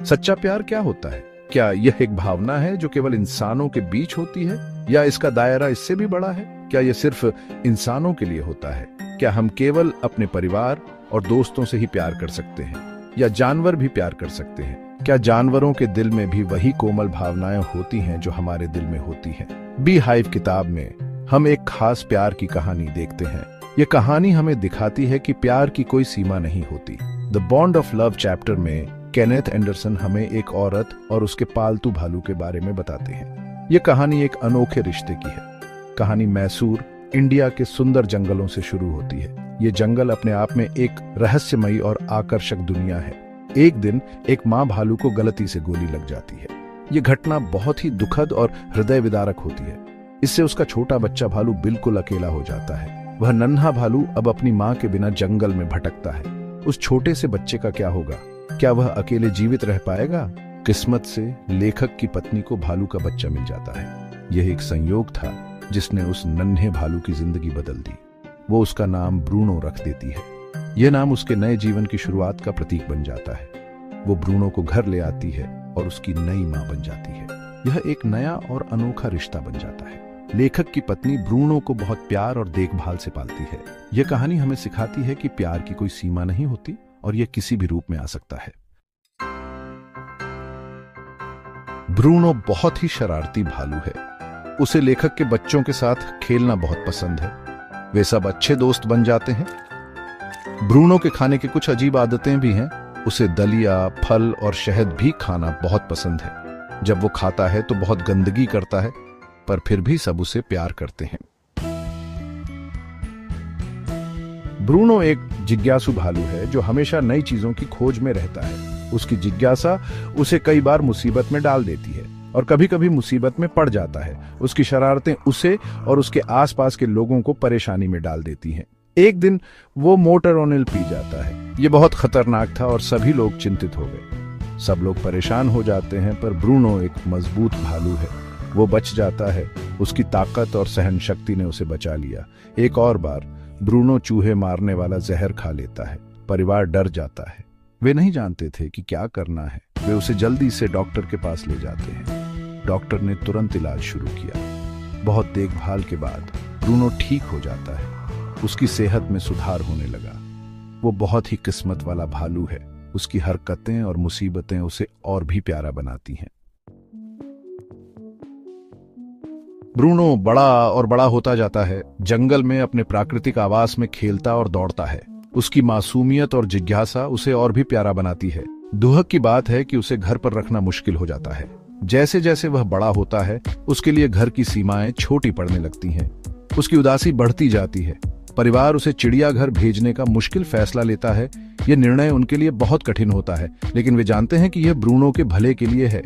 सच्चा प्यार क्या होता है? क्या यह एक भावना है जो केवल इंसानों के बीच होती है, या इसका दायरा इससे भी बड़ा है? क्या यह सिर्फ इंसानों के लिए होता है? क्या हम केवल अपने परिवार और दोस्तों से ही प्यार कर सकते हैं, या जानवर भी प्यार कर सकते हैं? क्या जानवरों के दिल में भी वही कोमल भावनाएं होती हैं जो हमारे दिल में होती हैं? बी हाइव किताब में हम एक खास प्यार की कहानी देखते हैं। यह कहानी हमें दिखाती है कि प्यार की कोई सीमा नहीं होती। The bond of love chapter में केनेथ एंडरसन हमें एक औरत और उसके पालतू भालू के बारे में बताते हैं। यह कहानी एक अनोखे रिश्ते की है। कहानी मैसूर, इंडिया के सुंदर जंगलों से शुरू होती है। ये जंगल अपने आप में एक रहस्यमयी और आकर्षक दुनिया है। एक दिन एक माँ भालू को गलती से गोली लग जाती है। ये घटना बहुत ही दुखद और हृदय विदारक होती है। इससे उसका छोटा बच्चा भालू बिल्कुल अकेला हो जाता है। वह नन्हा भालू अब अपनी माँ के बिना जंगल में भटकता है। उस छोटे से बच्चे का क्या होगा? क्या वह अकेले जीवित रह पाएगा? किस्मत से लेखक की पत्नी को भालू का बच्चा मिल जाता है। यह एक संयोग था जिसने उस नन्हे भालू की जिंदगी बदल दी। वो उसका नाम ब्रूनो रख देती है। यह नाम उसके नए जीवन की शुरुआत का प्रतीक बन जाता है। वो ब्रूनो को घर ले आती है और उसकी नई मां बन जाती है। यह एक नया और अनोखा रिश्ता बन जाता है। लेखक की पत्नी ब्रूनो को बहुत प्यार और देखभाल से पालती है। यह कहानी हमें सिखाती है कि प्यार की कोई सीमा नहीं होती और यह किसी भी रूप में आ सकता है। ब्रूनो बहुत ही शरारती भालू है। उसे लेखक के बच्चों के साथ खेलना बहुत पसंद है। वे सब अच्छे दोस्त बन जाते हैं। ब्रूनो के खाने की कुछ अजीब आदतें भी हैं। उसे दलिया, फल और शहद भी खाना बहुत पसंद है। जब वो खाता है तो बहुत गंदगी करता है, पर फिर भी सब उसे प्यार करते हैं। ब्रूनो एक जिज्ञासु भालू है जो हमेशा नई चीजों की खोज में रहता है। उसकी जिज्ञासा उसे कई बार मुसीबत में डाल देती है और कभी कभी मुसीबत में पड़ जाता है। उसकी शरारतें उसे और उसके आसपास के लोगों को परेशानी में डाल देती हैं। एक दिन वो मोटर ऑयल पी जाता है। ये बहुत खतरनाक था और सभी लोग चिंतित हो गए। सब लोग परेशान हो जाते हैं, पर ब्रूनो एक मजबूत भालू है। वो बच जाता है। उसकी ताकत और सहन शक्ति ने उसे बचा लिया। एक और बार ब्रूनो चूहे मारने वाला जहर खा लेता है। परिवार डर जाता है। वे नहीं जानते थे कि क्या करना है। वे उसे जल्दी से डॉक्टर के पास ले जाते हैं। डॉक्टर ने तुरंत इलाज शुरू किया। बहुत देखभाल के बाद ब्रूनो ठीक हो जाता है। उसकी सेहत में सुधार होने लगा। वो बहुत ही किस्मत वाला भालू है। उसकी हरकतें और मुसीबतें उसे और भी प्यारा बनाती हैं। ब्रूनो बड़ा और बड़ा होता जाता है। जंगल में अपने प्राकृतिक आवास में खेलता और दौड़ता है। उसकी मासूमियत और जिज्ञासा उसे और भी प्यारा बनाती है। दुहक की बात है कि उसे घर पर रखना मुश्किल हो जाता है। जैसे जैसे वह बड़ा होता है, उसके लिए घर की सीमाएं छोटी पड़ने लगती हैं। उसकी उदासी बढ़ती जाती है। परिवार उसे चिड़ियाघर भेजने का मुश्किल फैसला लेता है। यह निर्णय उनके लिए बहुत कठिन होता है, लेकिन वे जानते हैं कि यह ब्रूनो के भले के लिए है।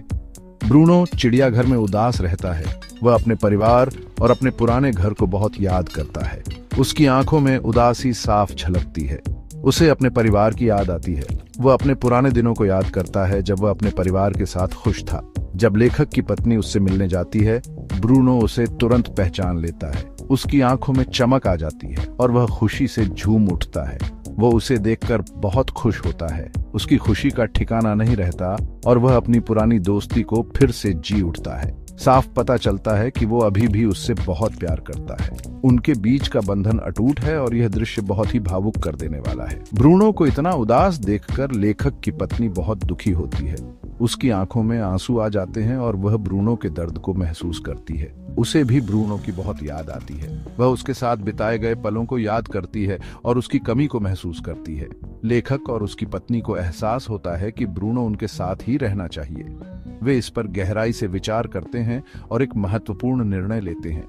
ब्रूनो चिड़ियाघर में उदास रहता है। वह अपने परिवार और अपने पुराने घर को बहुत याद करता है। उसकी आंखों में उदासी साफ झलकती है। उसे अपने परिवार की याद आती है। वह अपने पुराने दिनों को याद करता है जब वह अपने परिवार के साथ खुश था। जब लेखक की पत्नी उससे मिलने जाती है, ब्रूनो उसे तुरंत पहचान लेता है। उसकी आंखों में चमक आ जाती है और वह खुशी से झूम उठता है। वो उसे देखकर बहुत खुश होता है। उसकी खुशी का ठिकाना नहीं रहता और वह अपनी पुरानी दोस्ती को फिर से जी उठता है। साफ पता चलता है कि वो अभी भी उससे बहुत प्यार करता है। उनके बीच का बंधन अटूट है और यह दृश्य बहुत ही भावुक कर देने वाला है। ब्रूनो को इतना उदास देखकर लेखक की पत्नी बहुत दुखी होती है। उसकी आंखों में आंसू आ जाते हैं और वह ब्रूनो के दर्द को महसूस करती है। उसे भी ब्रूनो की बहुत याद आती है। वह उसके साथ बिताए गए पलों को याद करती है और उसकी कमी को महसूस करती है। लेखक और उसकी पत्नी को एहसास होता है कि ब्रूनो उनके साथ ही रहना चाहिए। वे इस पर गहराई से विचार करते हैं और एक महत्वपूर्ण निर्णय लेते हैं।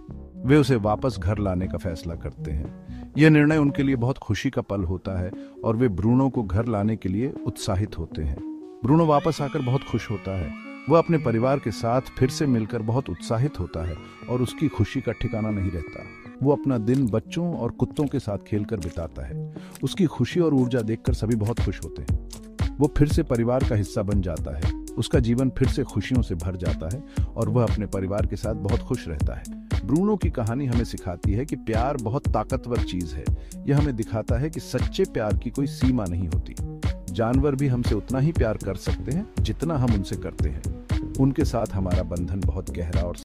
वे उसे वापस घर लाने का फैसला करते हैं। यह निर्णय उनके लिए बहुत खुशी का पल होता है और वे ब्रूनो को घर लाने के लिए उत्साहित होते हैं। ब्रूनो वापस आकर बहुत खुश होता है। वह अपने परिवार के साथ फिर से मिलकर बहुत उत्साहित होता है और उसकी खुशी का ठिकाना नहीं रहता। वो अपना दिन बच्चों और कुत्तों के साथ खेलकर बिताता है। उसकी खुशी और ऊर्जा देखकर सभी बहुत खुश होते हैं। वो फिर से परिवार का हिस्सा बन जाता है। उसका जीवन फिर से खुशियों से भर जाता है और वह अपने परिवार के साथ बहुत खुश रहता है। ब्रूनो की कहानी हमें सिखाती है कि प्यार बहुत ताकतवर चीज है। यह हमें दिखाता है कि सच्चे प्यार की कोई सीमा नहीं होती। जानवर भी हमसे उतना ही प्यार कर सकते हैं जितना हम उनसे करते हैं। उनके साथ हमारा बंधन बहुत गहरा और